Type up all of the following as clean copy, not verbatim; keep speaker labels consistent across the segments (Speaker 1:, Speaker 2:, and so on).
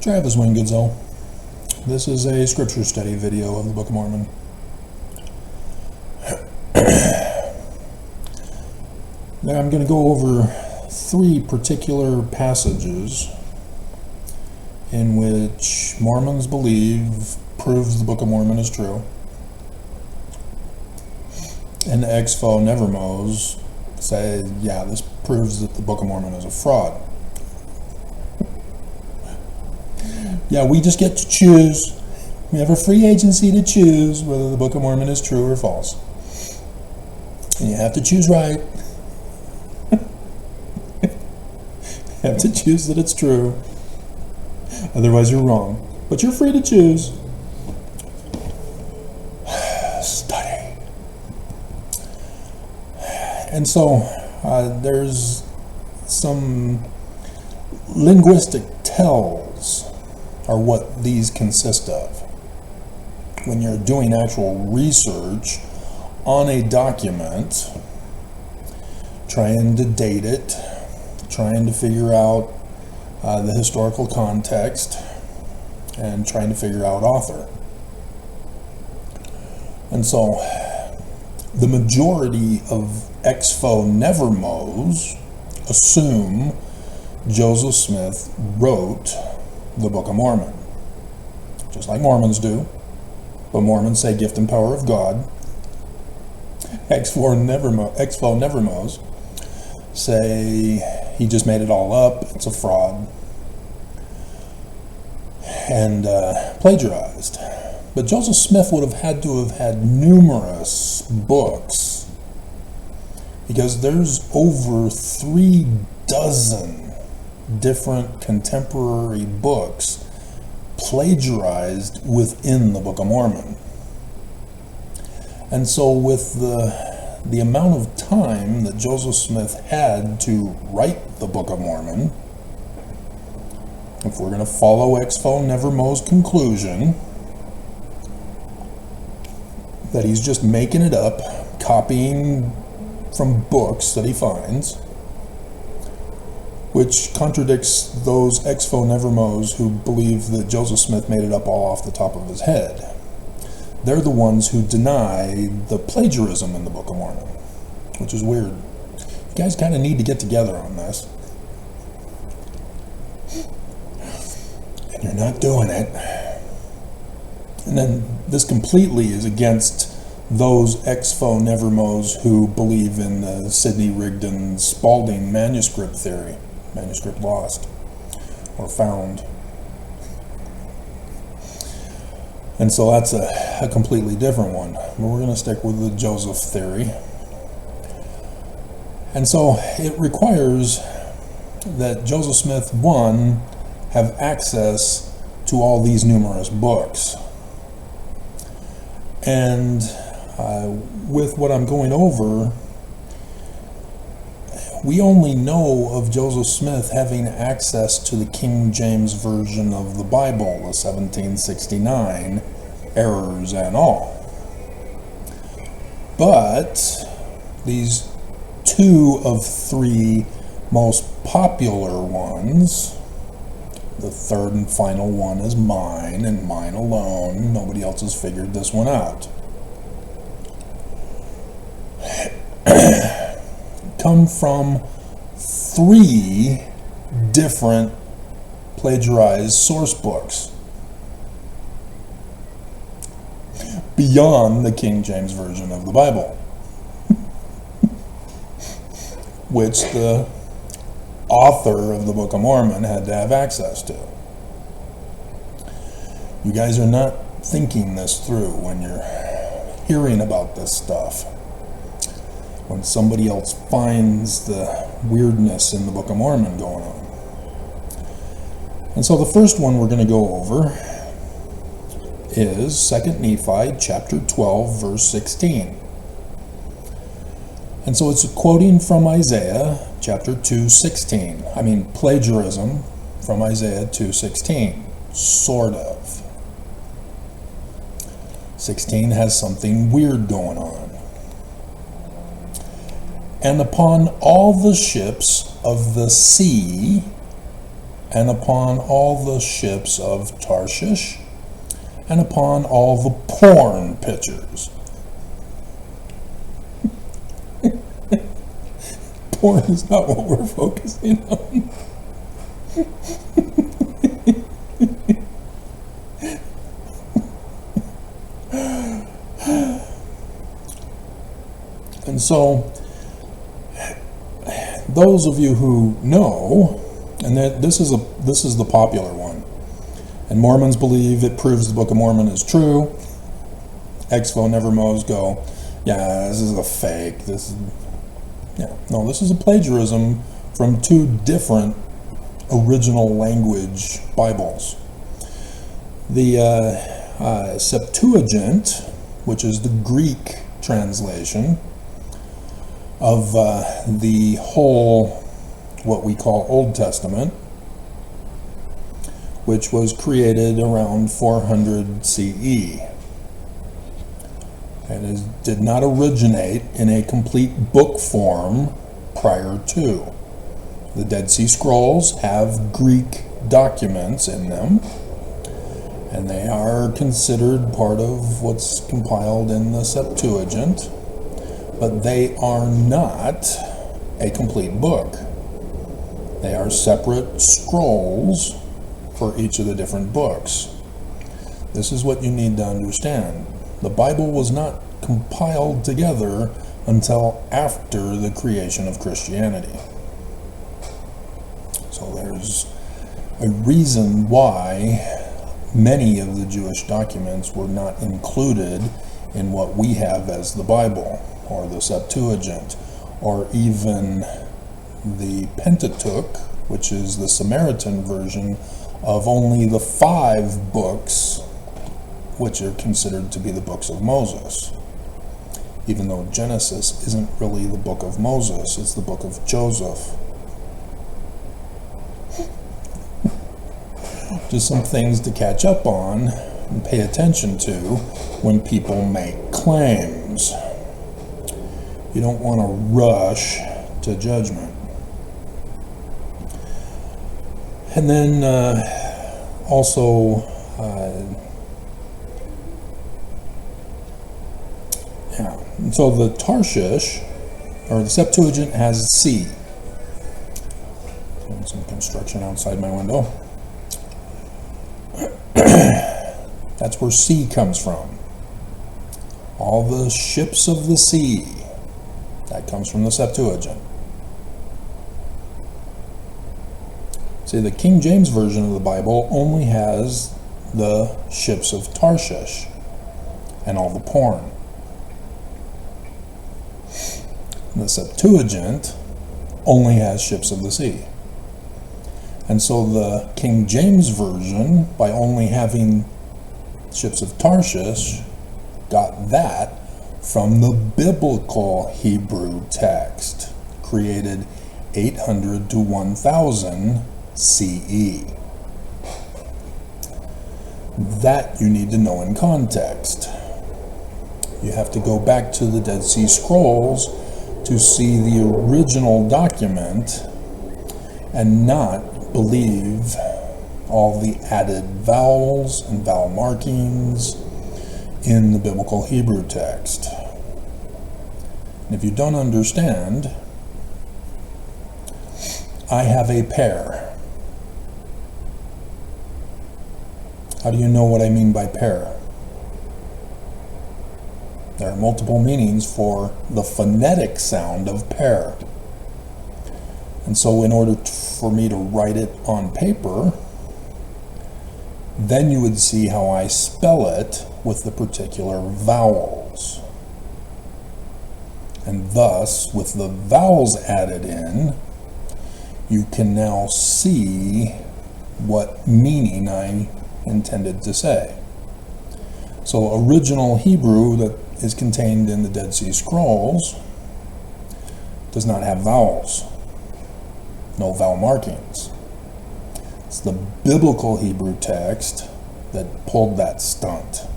Speaker 1: Travis Wingoodzel. This is a scripture study video of the Book of Mormon. Now I'm going to go over three particular passages in which Mormons believe proves the Book of Mormon is true, and the ex-fo Nevermos say, yeah, this proves that the Book of Mormon is a fraud. Yeah, we just get to choose. We have a free agency to choose whether the Book of Mormon is true or false. And you have to choose right. You have to choose that it's true. Otherwise you're wrong. But you're free to choose. Study. And so there's some linguistic tells are what these consist of. When you're doing actual research on a document, trying to date it, trying to figure out the historical context, and trying to figure out author. And so the majority of ex-fo Nevermos assume Joseph Smith wrote the Book of Mormon, just like Mormons do. But Mormons say gift and power of God. Ex-fo Nevermos say he just made it all up, it's a fraud, and plagiarized. But Joseph Smith would have had to have had numerous books, because there's over 3 dozen different contemporary books plagiarized within the Book of Mormon. And so with the amount of time that Joseph Smith had to write the Book of Mormon, if we're going to follow ex-fo Nevermos' conclusion that he's just making it up, copying from books that he finds, which contradicts those ex-fo Nevermos who believe that Joseph Smith made it up all off the top of his head. They're the ones who deny the plagiarism in the Book of Mormon, which is weird. You guys kind of need to get together on this. And you're not doing it. And then this completely is against those ex-fo Nevermos who believe in the Sidney Rigdon Spalding manuscript theory. Manuscript lost or found. And so that's a completely different one. But we're going to stick with the Joseph theory. And so it requires that Joseph Smith, one, have access to all these numerous books. And with what I'm going over, we only know of Joseph Smith having access to the King James Version of the Bible, the 1769, errors and all. But these 2 of 3 most popular ones, the third and final one is mine, and mine alone. Nobody else has figured this one out. Come from 3 different plagiarized source books beyond the King James Version of the Bible, which the author of the Book of Mormon had to have access to. You guys are not thinking this through when you're hearing about this stuff. When somebody else finds the weirdness in the Book of Mormon going on. And so the first one we're going to go over is 2 Nephi chapter 12 verse 16. And so it's quoting from Isaiah chapter 2:16. Plagiarism from Isaiah 2:16. Sort of. 16 has something weird going on. And upon all the ships of the sea and upon all the ships of Tarshish, and upon all the porn pictures. Porn is not what we're focusing on. And so, those of you who know, and this is the popular one, and Mormons believe it proves the Book of Mormon is true. Exvo Nevermos go, yeah, this is a fake. This is a plagiarism from two different original language Bibles. The Septuagint, which is the Greek translation of the whole, what we call Old Testament, which was created around 400 CE. It did not originate in a complete book form prior to. The Dead Sea Scrolls have Greek documents in them, and they are considered part of what's compiled in the Septuagint, but they are not a complete book. They are separate scrolls for each of the different books. This is what you need to understand. The Bible was not compiled together until after the creation of Christianity. So there's a reason why many of the Jewish documents were not included in what we have as the Bible, or the Septuagint, or even the Pentateuch, which is the Samaritan version of only the 5 books which are considered to be the books of Moses. Even though Genesis isn't really the book of Moses, it's the book of Joseph. Just some things to catch up on and pay attention to when people make claims. You don't want to rush to judgment. And then also, so the Tarshish, or the Septuagint, has C. Some construction outside my window. That's where C comes from. All the ships of the sea, that comes from the Septuagint. See, the King James Version of the Bible only has the ships of Tarshish and all the porn. The Septuagint only has ships of the sea. And so the King James Version, by only having ships of Tarshish, got that from the biblical Hebrew text, created 800 to 1000 CE. That you need to know in context. You have to go back to the Dead Sea Scrolls to see the original document and not believe all the added vowels and vowel markings in the biblical Hebrew text. And if you don't understand, I have a pair. How do you know what I mean by pair? There are multiple meanings for the phonetic sound of pair. And so in order for me to write it on paper, then you would see how I spell it with the particular vowels. And thus, with the vowels added in, you can now see what meaning I intended to say. So original Hebrew that is contained in the Dead Sea Scrolls does not have vowels, no vowel markings. It's the biblical Hebrew text that pulled that stunt.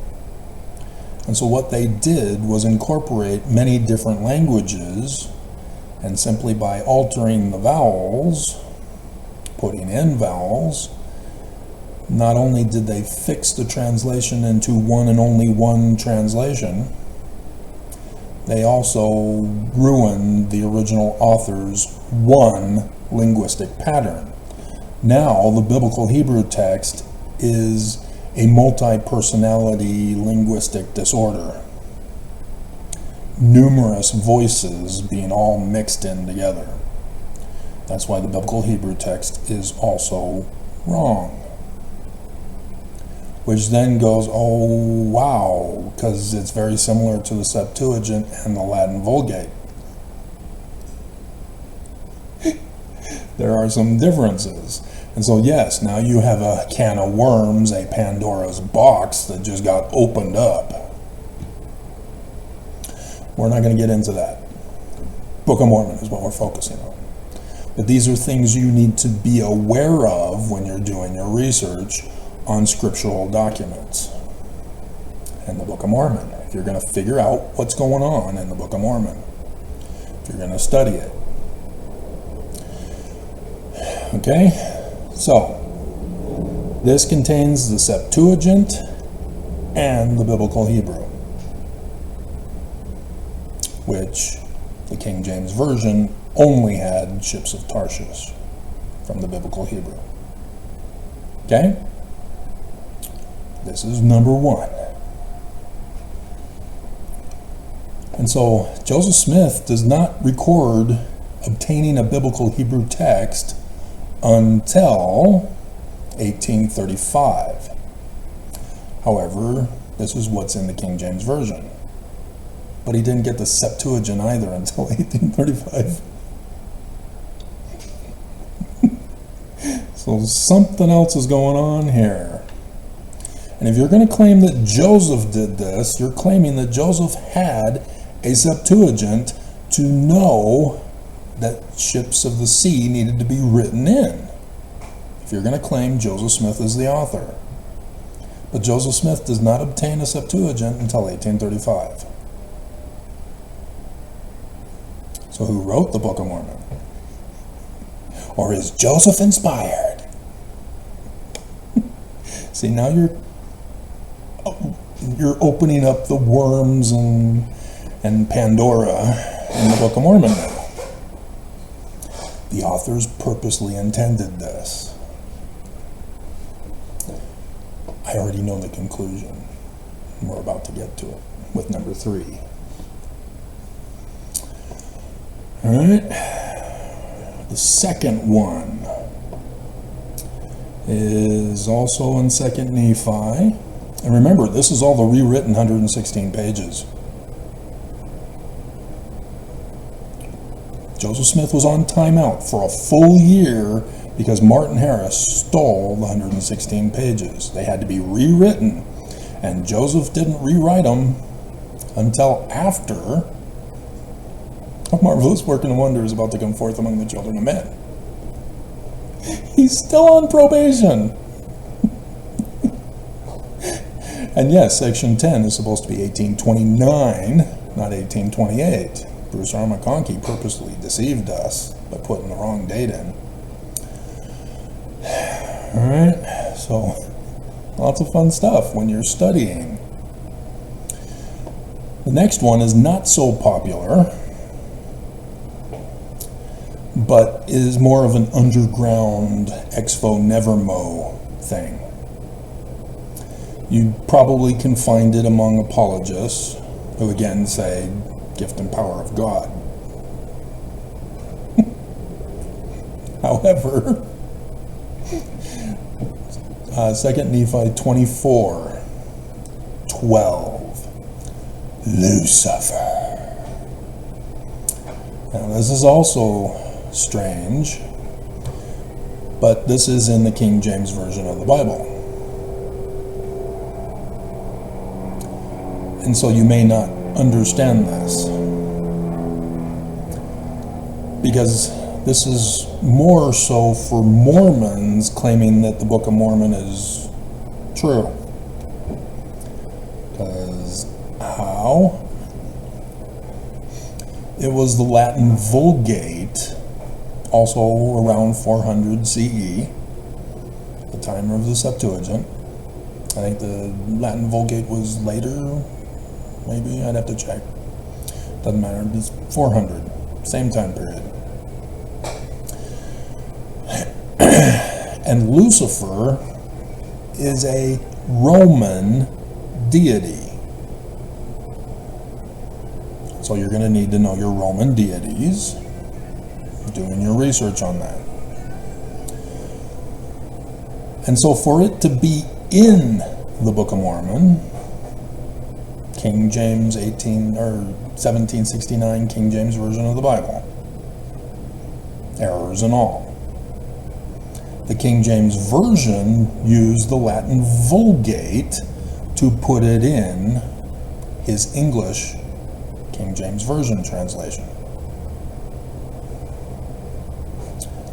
Speaker 1: And so what they did was incorporate many different languages, and simply by altering the vowels putting in vowels, not only did they fix the translation into one and only one translation, they also ruined the original author's one linguistic pattern. Now, the biblical Hebrew text is a multi-personality linguistic disorder. Numerous voices being all mixed in together. That's why the biblical Hebrew text is also wrong. Which then goes, oh wow, because it's very similar to the Septuagint and the Latin Vulgate. There are some differences. And so yes, now you have a can of worms, a Pandora's box that just got opened up. We're not going to get into that. Book of Mormon is what we're focusing on. But these are things you need to be aware of when you're doing your research on scriptural documents in the Book of Mormon. If you're going to figure out what's going on in the Book of Mormon, if you're going to study it. Okay, so this contains the Septuagint and the biblical Hebrew, which the King James Version only had ships of Tarshish from the biblical Hebrew. Okay? This is number one. And so Joseph Smith does not record obtaining a biblical Hebrew text until 1835. However, this is what's in the King James Version. But he didn't get the Septuagint either until 1835. So something else is going on here. And if you're going to claim that Joseph did this, you're claiming that Joseph had a Septuagint to know that ships of the sea needed to be written in. If you're going to claim Joseph Smith is the author. But Joseph Smith does not obtain a Septuagint until 1835. So who wrote the Book of Mormon? Or is Joseph inspired? See, now you're opening up the worms and Pandora in the Book of Mormon now. The authors purposely intended this. I already know the conclusion. We're about to get to it with number 3. All right. The second one is also in 2nd Nephi. And remember, this is all the rewritten 116 pages. Joseph Smith was on timeout for a full year because Martin Harris stole the 116 pages. They had to be rewritten, and Joseph didn't rewrite them until after a marvelous working wonder is about to come forth among the children of men. He's still on probation. And yes, section 10 is supposed to be 1829, not 1828. Bruce R. McConkie purposely deceived us by putting the wrong date in. Alright, so lots of fun stuff when you're studying. The next one is not so popular, but is more of an underground expo nevermo thing. You probably can find it among apologists who again say gift and power of God. However, 2 Nephi 24:12, Lucifer. Now this is also strange, but this is in the King James Version of the Bible. And so you may not understand this, because this is more so for Mormons claiming that the Book of Mormon is true. Because how? It was the Latin Vulgate also around 400 CE, the time of the Septuagint. I think the Latin Vulgate was later, maybe, I'd have to check. Doesn't matter, it's 400, same time period. And Lucifer is a Roman deity. So you're going to need to know your Roman deities, doing your research on that. And so for it to be in the Book of Mormon, King James 1769 King James Version of the Bible, errors and all. The King James Version used the Latin Vulgate to put it in his English King James Version translation.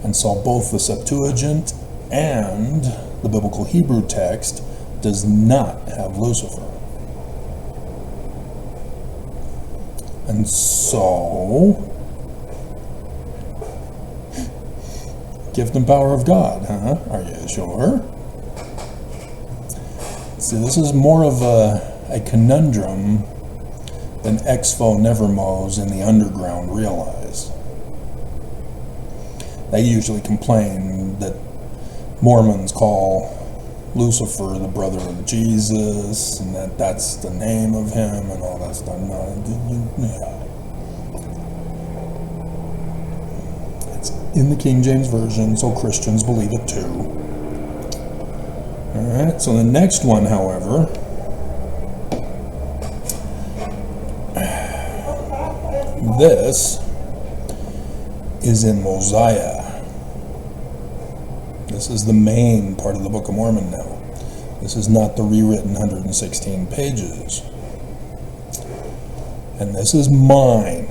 Speaker 1: And so both the Septuagint and the biblical Hebrew text does not have Lucifer. And so, gift and power of God, huh? Are you sure? See, this is more of a conundrum than Expo Nevermos in the underground realize. They usually complain that Mormons call Lucifer the brother of Jesus, and that's the name of him, and all that stuff. No, yeah. It's in the King James Version, so Christians believe it too. Alright, so the next one, however, this is in Mosiah. This is the main part of the Book of Mormon now. This is not the rewritten 116 pages. And this is mine.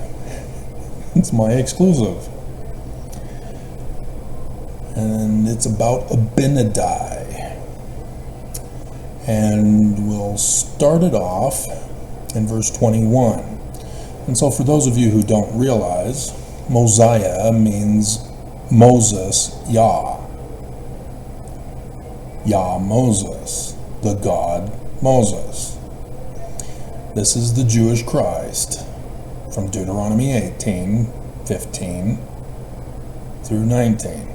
Speaker 1: It's my exclusive. And it's about Abinadi. And we'll start it off in verse 21. And so for those of you who don't realize, Mosiah means Moses, Yah. Yah Moses, the God Moses. This is the Jewish Christ from Deuteronomy 18, 15 through 19.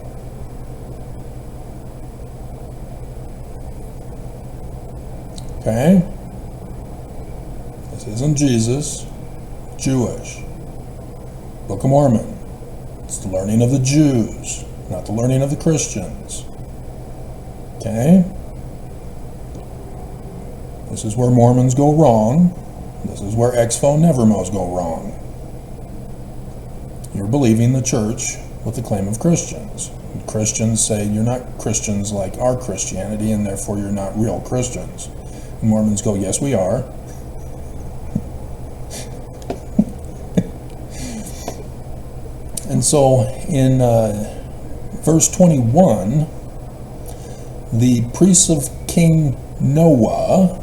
Speaker 1: Okay? This isn't Jesus, Jewish. Book of Mormon. It's the learning of the Jews, not the learning of the Christians. Okay? This is where Mormons go wrong. This is where Expo Nevermos go wrong. You're believing the church with the claim of Christians. Christians say you're not Christians like our Christianity, and therefore you're not real Christians. And Mormons go, yes, we are. And so in verse 21, the priests of King Noah,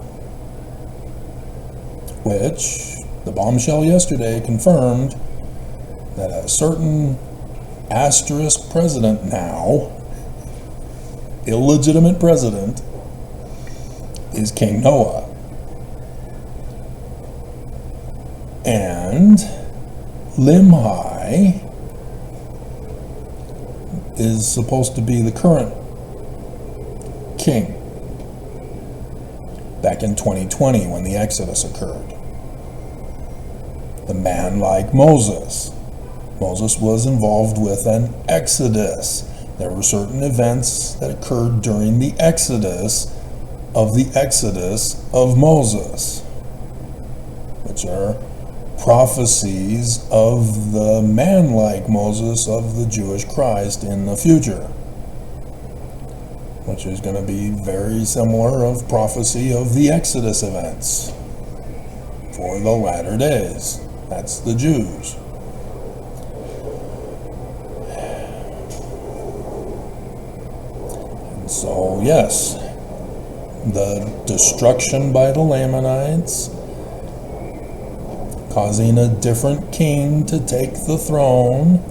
Speaker 1: which the bombshell yesterday confirmed that a certain asterisk president now, illegitimate president, is King Noah. And Limhi is supposed to be the current king back in 2020 when the Exodus occurred. The man like Moses. Moses was involved with an Exodus. There were certain events that occurred during the Exodus of Moses, which are prophecies of the man like Moses of the Jewish Christ in the future, which is going to be very similar of prophecy of the Exodus events for the latter days. That's the Jews. And so, yes, the destruction by the Lamanites, causing a different king to take the throne,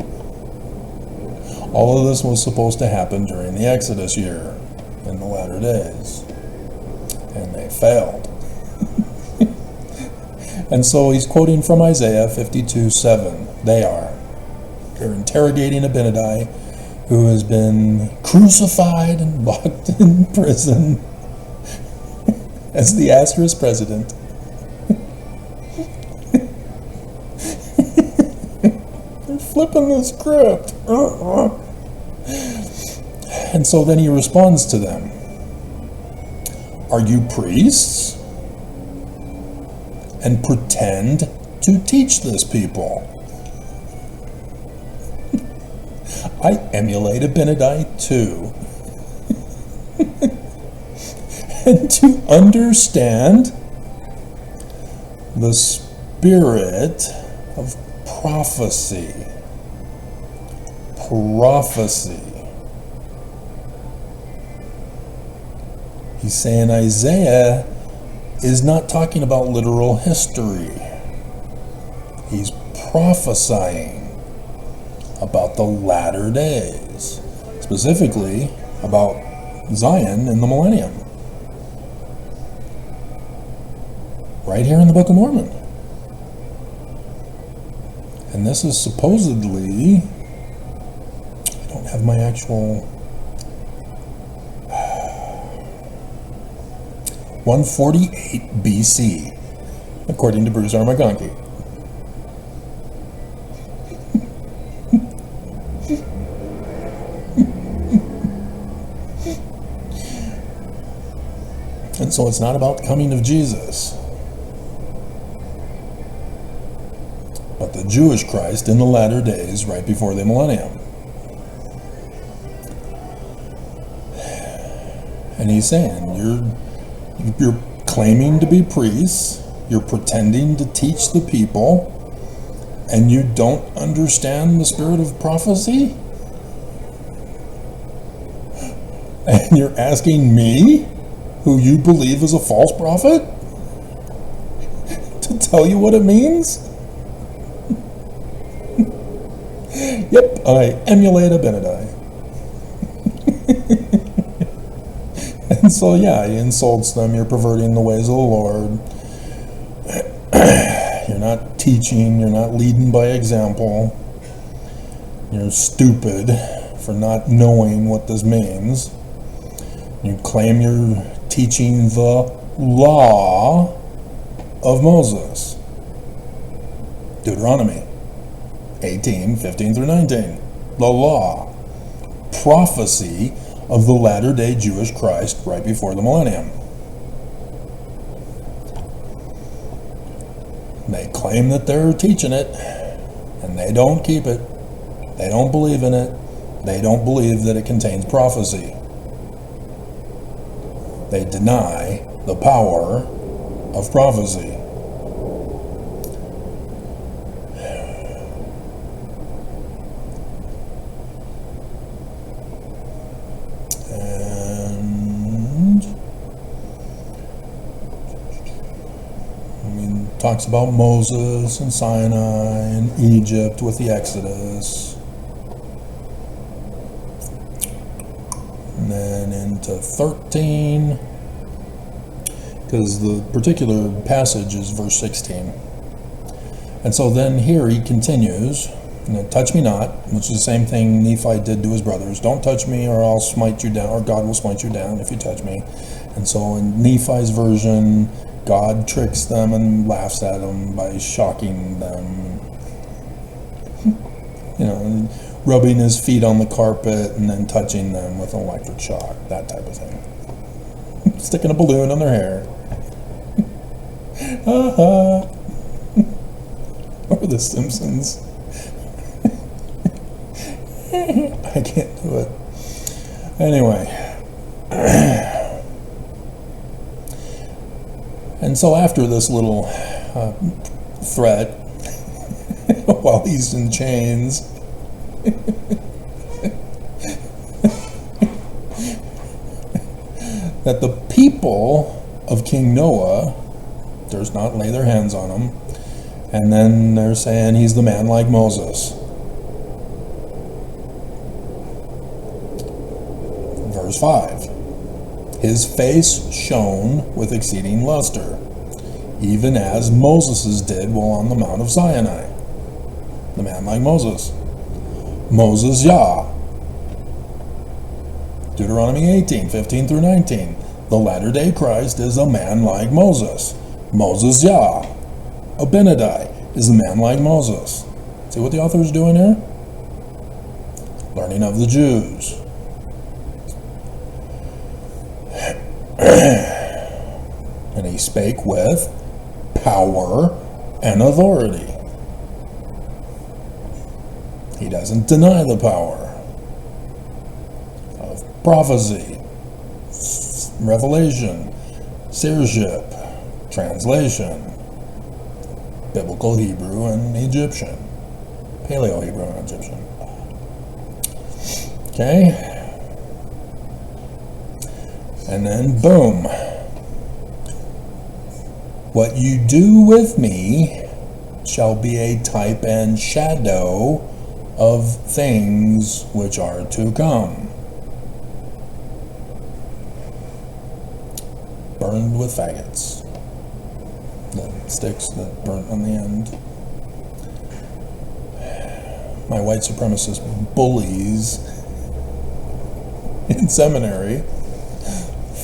Speaker 1: All of this was supposed to happen during the Exodus year in the latter days, and they failed. And so he's quoting from Isaiah 52:7. They're interrogating Abinadi, who has been crucified and locked in prison as the Asterisk president. They're flipping the script. And so then he responds to them. Are you priests? And pretend to teach this people. I emulate Abinadi too. And to understand the spirit of prophecy. Prophecy. He's saying Isaiah is not talking about literal history. He's prophesying about the latter days, specifically about Zion in the millennium. Right here in the Book of Mormon. And this is supposedly, I don't have my actual 148 BC, according to Bruce R. McConkie. And so it's not about the coming of Jesus, but the Jewish Christ in the latter days, right before the millennium. And he's saying, you're claiming to be priests, you're pretending to teach the people, and you don't understand the spirit of prophecy? And you're asking me, who you believe is a false prophet, to tell you what it means? Yep, I emulate Abinadi. And so, yeah, he insults them. You're perverting the ways of the Lord. You're not teaching. You're not leading by example. You're stupid for not knowing what this means. You claim you're teaching the law of Moses. Deuteronomy 18:15 through 19. The law. Prophecy of the latter-day Jewish Christ right before the millennium. They claim that they're teaching it, and they don't keep it. They don't believe in it. They don't believe that it contains prophecy. They deny the power of prophecy. Talks about Moses and Sinai and Egypt with the Exodus. And then into 13, because the particular passage is verse 16. And so then here he continues, touch me not, which is the same thing Nephi did to his brothers. Don't touch me or I'll smite you down, or God will smite you down if you touch me. And so in Nephi's version, God tricks them and laughs at them by shocking them. Rubbing his feet on the carpet and then touching them with an electric shock, that type of thing. Sticking a balloon on their hair. Or the Simpsons. I can't do it. Anyway. And so after this little threat, while he's in chains, that the people of King Noah does not lay their hands on him, and then they're saying he's the man like Moses. Verse 5. His face shone with exceeding luster, even as Moses's did while on the Mount of Sinai. The man like Moses. Moses Yah. Deuteronomy 18, 15 through 19. The latter-day Christ is a man like Moses. Moses Yah. Abinadi is a man like Moses. See what the author is doing here? Learning of the Jews. And he spake with power and authority. He doesn't deny the power of prophecy, revelation, seership, translation, biblical Hebrew and Egyptian, Paleo-Hebrew and Egyptian. Okay? And then, boom. What you do with me shall be a type and shadow of things which are to come. Burned with faggots. The sticks that burnt on the end. My white supremacist bullies in seminary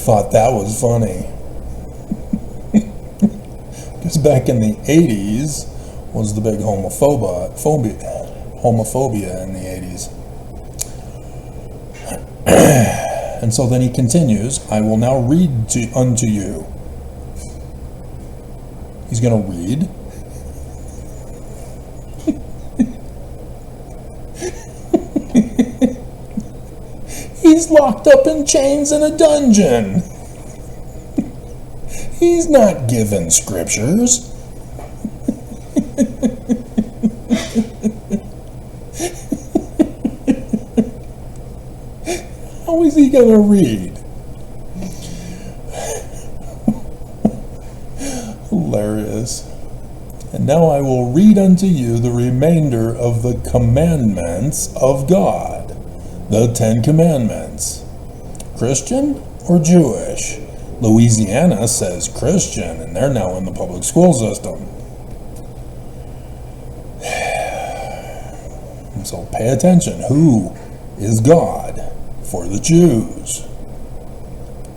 Speaker 1: thought that was funny. Because back in the 80s was the big homophobia in the 80s. And so then he continues, I will now read unto you. He's going to read. He's locked up in chains in a dungeon. He's not given scriptures. How is he going to read? Hilarious. And now I will read unto you the remainder of the commandments of God. The 10 Commandments. Christian or Jewish? Louisiana says Christian, and they're now in the public school system. And so pay attention. Who is God for the Jews?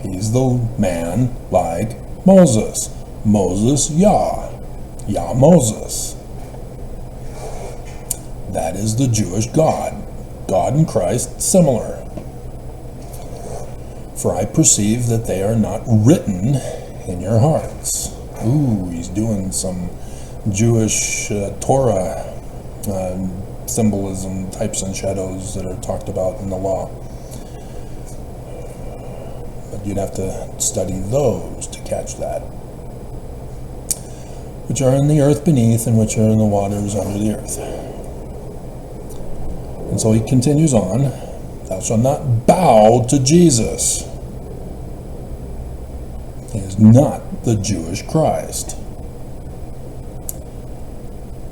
Speaker 1: He's the man like Moses. Moses Yah. Yah Moses. That is the Jewish God. God and Christ similar. For I perceive that they are not written in your hearts. Ooh, he's doing some Jewish Torah symbolism, types and shadows that are talked about in the law. But you'd have to study those to catch that. Which are in the earth beneath, and which are in the waters under the earth. And so he continues on, thou shalt not bow to Jesus. He is not the Jewish Christ.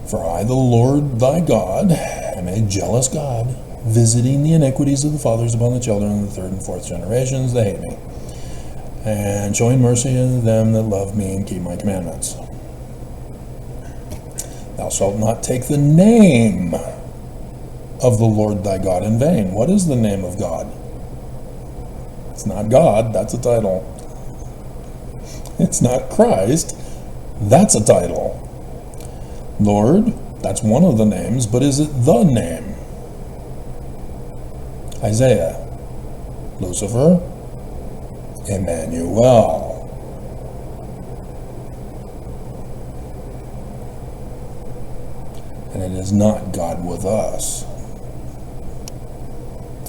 Speaker 1: For I, the Lord thy God, am a jealous God, visiting the iniquities of the fathers upon the children of the third and fourth generations that hate me, and showing mercy unto them that love me and keep my commandments. Thou shalt not take the name of the Lord thy God in vain. What is the name of God? It's not God, that's a title. It's not Christ, that's a title. Lord, that's one of the names, but is it the name? Isaiah, Lucifer, Emmanuel. And it is not God with us.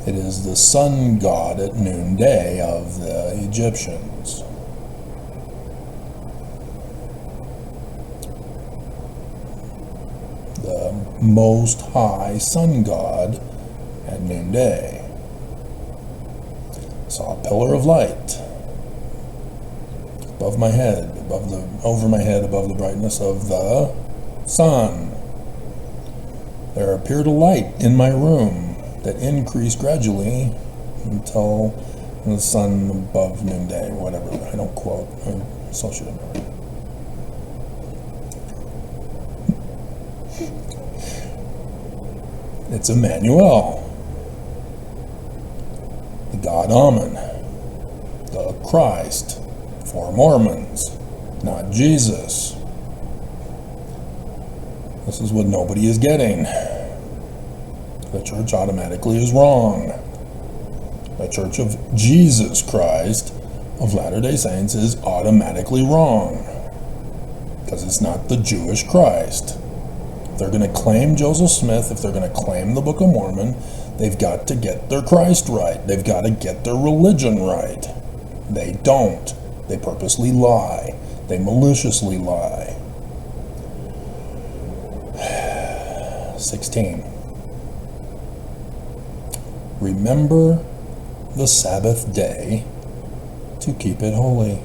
Speaker 1: It is the sun god at noonday of the Egyptians. The Most High sun god at noonday. Saw a pillar of light above my head, over my head, above the brightness of the sun. There appeared a light in my room that increased gradually until the sun above noonday, whatever. I don't quote. I associate it. It's Emmanuel, the God Amen, the Christ for Mormons, not Jesus. This is what nobody is getting. The church automatically is wrong. The Church of Jesus Christ of Latter-day Saints is automatically wrong, because it's not the Jewish Christ. If they're going to claim Joseph Smith, if they're going to claim the Book of Mormon, they've got to get their Christ right. They've got to get their religion right. They don't. They purposely lie. They maliciously lie. 16. Remember the Sabbath day to keep it holy.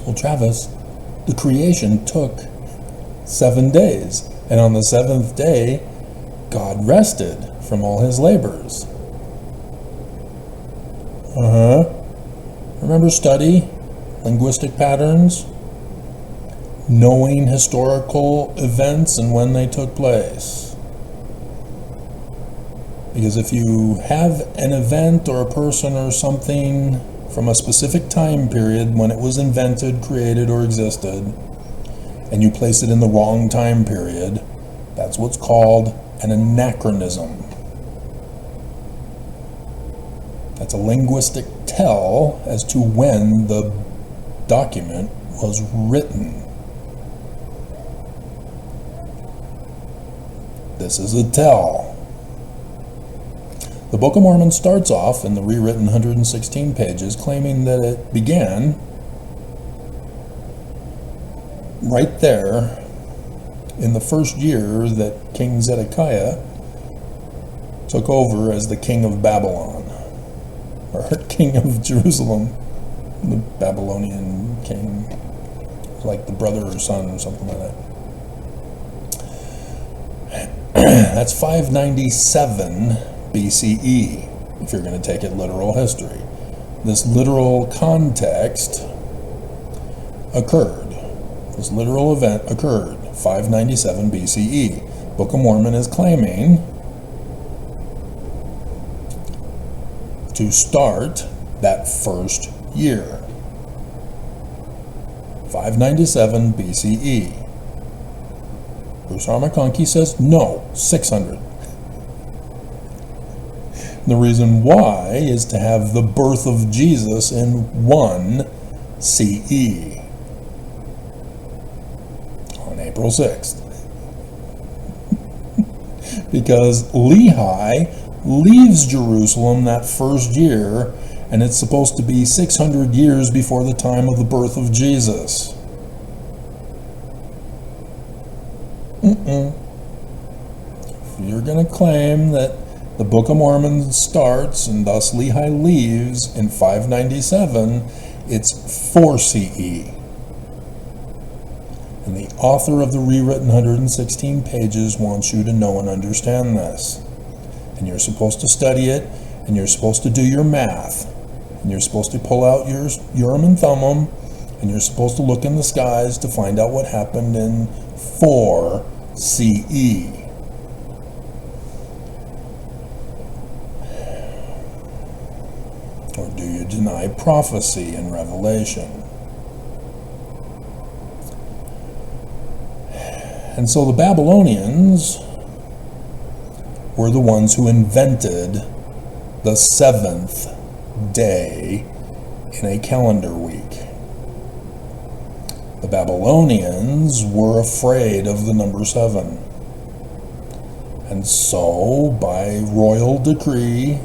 Speaker 1: Well, Travis, the creation took 7 days, and on the 7th day, God rested from all his labors. Remember study, linguistic patterns, knowing historical events and when they took place. Because if you have an event or a person or something from a specific time period when it was invented, created, or existed, and you place it in the wrong time period, that's what's called an anachronism. That's a linguistic tell as to when the document was written. This is a tell. The Book of Mormon starts off in the rewritten 116 pages claiming that it began right there in the first year that King Zedekiah took over as the king of Babylon, or king of Jerusalem, the Babylonian king, like the brother or son or something like that. That's 597 BCE, if you're going to take it literal history. This literal context occurred. This literal event occurred 597 BCE. Book of Mormon is claiming to start that first year. 597 BCE. Bruce R. McConkie says no, 600. The reason why is to have the birth of Jesus in 1 CE on April 6th. Because Lehi leaves Jerusalem that first year, and it's supposed to be 600 years before the time of the birth of Jesus. If you're going to claim that the Book of Mormon starts and thus Lehi leaves in 597, it's 4 CE. And the author of the rewritten 116 pages wants you to know and understand this. And you're supposed to study it, and you're supposed to do your math, and you're supposed to pull out your Urim and Thummim, and you're supposed to look in the skies to find out what happened in 4 CE. Or do you deny prophecy and revelation? And so the Babylonians were the ones who invented the 7th day in a calendar week. The Babylonians were afraid of the number 7. And so, by royal decree,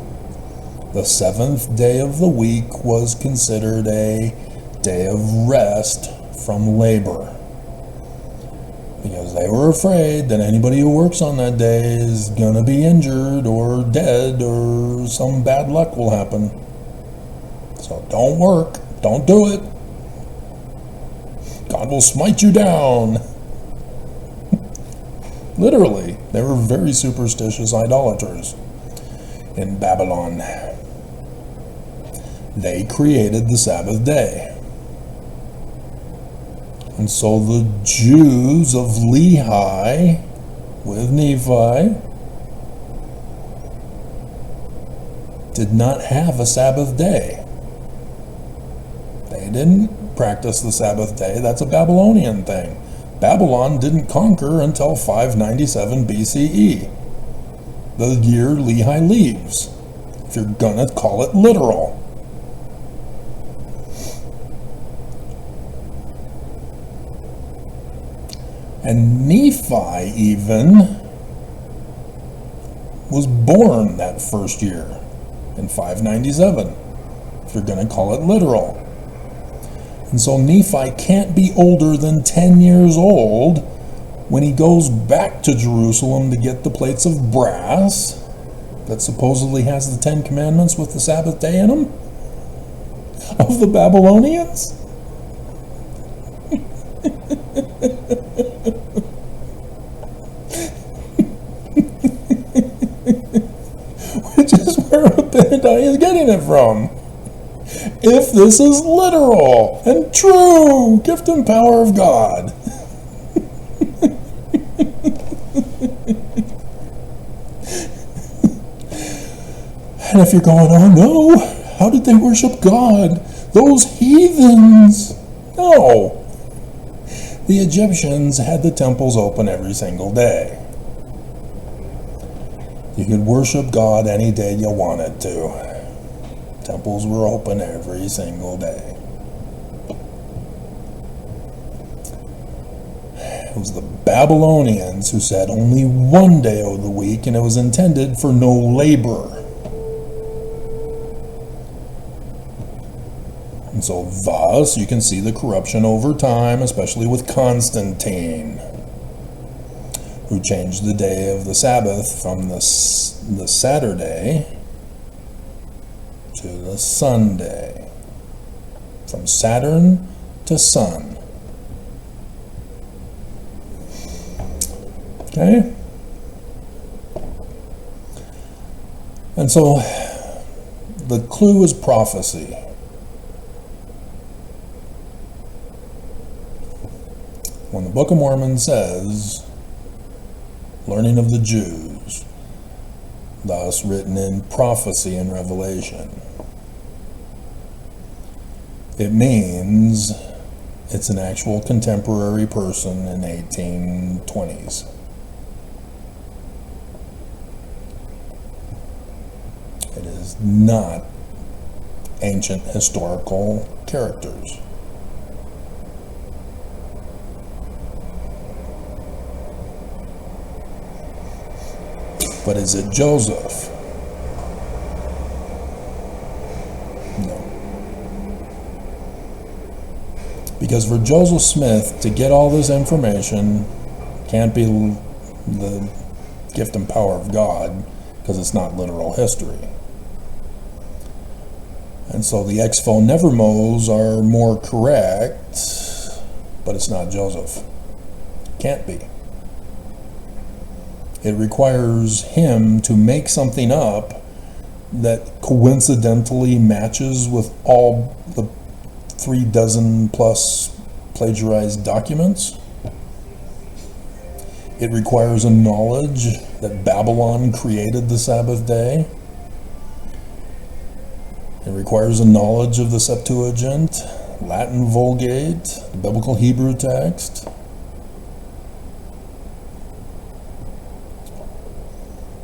Speaker 1: the 7th day of the week was considered a day of rest from labor. Because they were afraid that anybody who works on that day is going to be injured or dead or some bad luck will happen. So don't work. Don't do it. God will smite you down. Literally, they were very superstitious idolaters in Babylon. They created the Sabbath day. And so the Jews of Lehi with Nephi did not have a Sabbath day. They didn't practice the Sabbath day. That's a Babylonian thing. Babylon didn't conquer until 597 BCE, the year Lehi leaves, if you're gonna call it literal. And Nephi even was born that first year in 597, if you're going to call it literal. And so Nephi can't be older than 10 years old when he goes back to Jerusalem to get the plates of brass that supposedly has the 10 Commandments with the Sabbath day in them of the Babylonians. Which is where Abinadi is getting it from. If this is literal and true, gift and power of God. And if you're going, oh no, how did they worship God? Those heathens. No. The Egyptians had the temples open every single day. You could worship God any day you wanted to. Temples were open every single day. It was the Babylonians who said only one day of the week, and it was intended for no labor. And so thus you can see the corruption over time, especially with Constantine, who changed the day of the Sabbath from the Saturday to the Sunday, from Saturn to Sun. Okay? And so the clue is prophecy. When the Book of Mormon says, learning of the Jews, thus written in prophecy and revelation, it means it's an actual contemporary person in 1820s. It is not ancient historical characters. But is it Joseph? No. Because for Joseph Smith to get all this information can't be the gift and power of God, because it's not literal history. And so the Expo Nevermos are more correct, but it's not Joseph. Can't be. It requires him to make something up that coincidentally matches with all the 36 plus plagiarized documents. It requires a knowledge that Babylon created the Sabbath day. It requires a knowledge of the Septuagint, Latin Vulgate, the Biblical Hebrew text.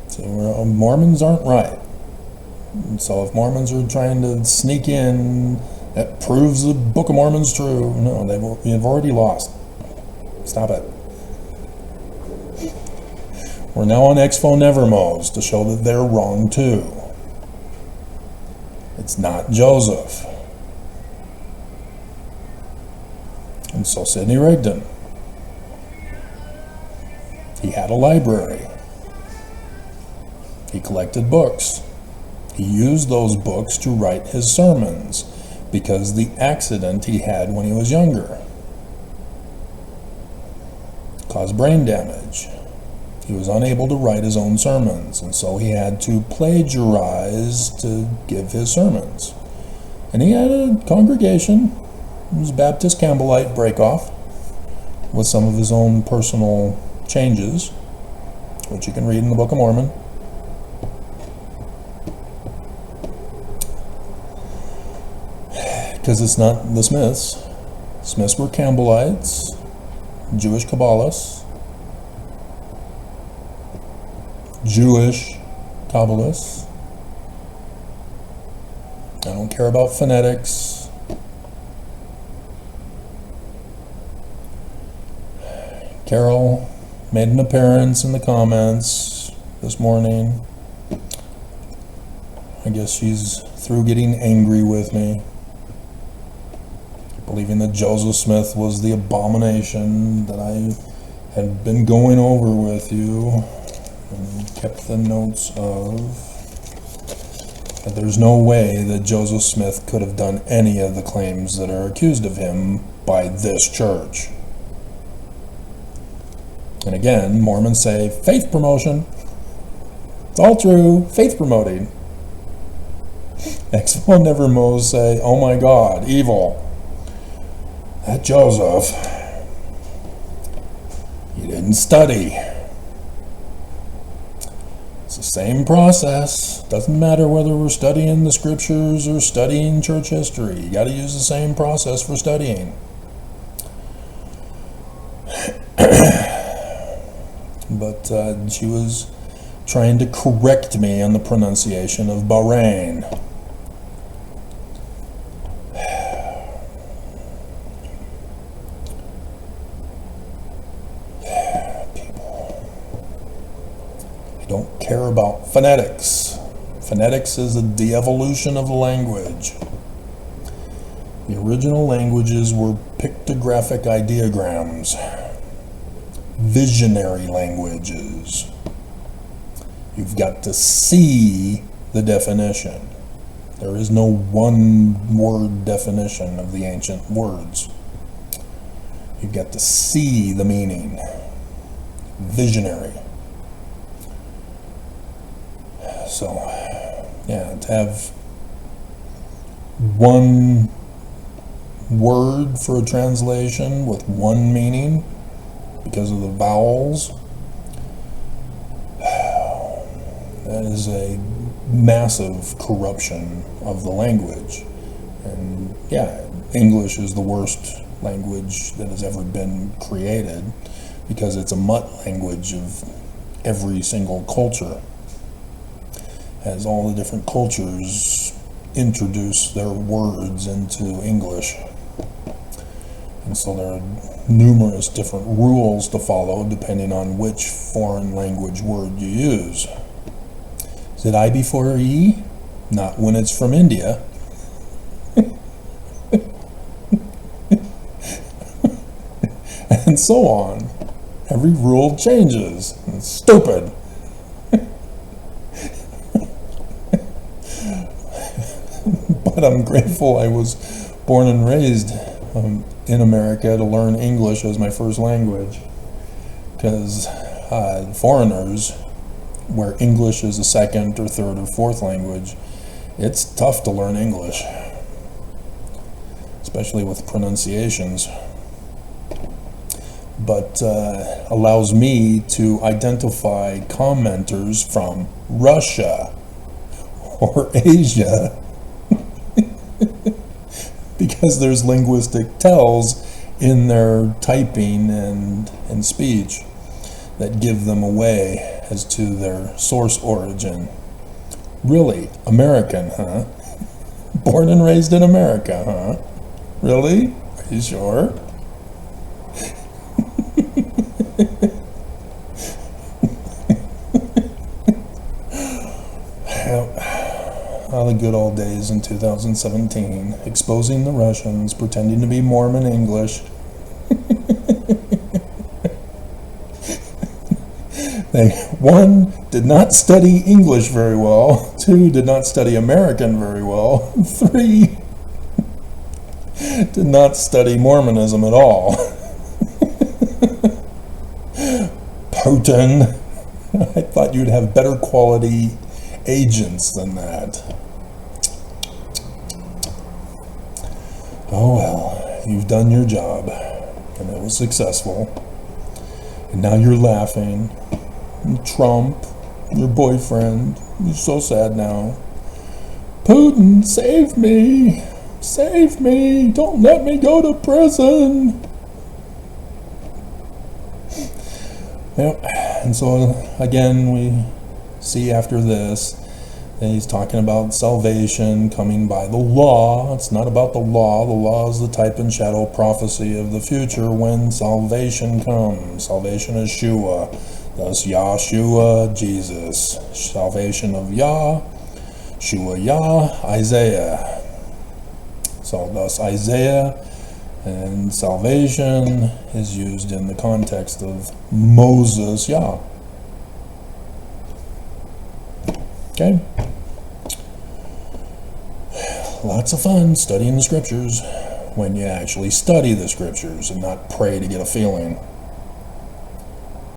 Speaker 1: So Mormons aren't right. And so if Mormons are trying to sneak in, that proves the Book of Mormon's true. No, they've already lost. Stop it. We're now on Expo Nevermos to show that they're wrong too. It's not Joseph. And so Sidney Rigdon, he had a library. He collected books. He used those books to write his sermons because the accident he had when he was younger caused brain damage. He was unable to write his own sermons, and so he had to plagiarize to give his sermons. And he had a congregation. It was a Baptist Campbellite breakoff with some of his own personal changes, which you can read in the Book of Mormon. Because it's not the Smiths. Smiths were Campbellites, Jewish Kabbalists, I don't care about phonetics. Carol made an appearance in the comments this morning. I guess she's through getting angry with me, believing that Joseph Smith was the abomination that I had been going over with you and kept the notes of. That there's no way that Joseph Smith could have done any of the claims that are accused of him by this church. And again, Mormons say faith promotion. It's all true, faith promoting. Expo Nevermos say, oh my God, evil. That Joseph, he didn't study. It's the same process. Doesn't matter whether we're studying the scriptures or studying church history. You got to use the same process for studying. But she was trying to correct me on the pronunciation of Bahrain. Don't care about phonetics. Phonetics is a de-evolution of the language. The original languages were pictographic ideograms, visionary languages. You've got to see the definition. There is no one-word definition of the ancient words. You've got to see the meaning. Visionary. So, yeah, to have one word for a translation with one meaning because of the vowels, that is a massive corruption of the language. And yeah, English is the worst language that has ever been created because it's a mutt language of every single culture. As all the different cultures introduce their words into English. And so there are numerous different rules to follow depending on which foreign language word you use. Is it I before E? Not when it's from India. And so on. Every rule changes. It's stupid. But I'm grateful I was born and raised in America to learn English as my first language. Because foreigners, where English is a second or third or fourth language, it's tough to learn English. Especially with pronunciations. But allows me to identify commenters from Russia or Asia. Because there's linguistic tells in their typing and speech that give them away as to their source origin. Really? American, huh? Born and raised in America, huh? Really? Are you sure? The good old days in 2017, exposing the Russians, pretending to be Mormon English. They, one, did not study English very well. Two, did not study American very well. Three, did not study Mormonism at all. Putin. I thought you'd have better quality agents than that. Oh well, you've done your job, and it was successful. And now you're laughing. And Trump, your boyfriend, you're so sad now. Putin, save me! Save me! Don't let me go to prison! Yep. And so again, we see after this that he's talking about salvation coming by the law. It's not about the law. The law is the type and shadow prophecy of the future when salvation comes. Salvation is Shua. Thus Yahshua, Jesus. Salvation of Yah, Shua Yah, Isaiah. So thus Isaiah and salvation is used in the context of Moses, Yah. Okay? Lots of fun studying the scriptures when you actually study the scriptures and not pray to get a feeling.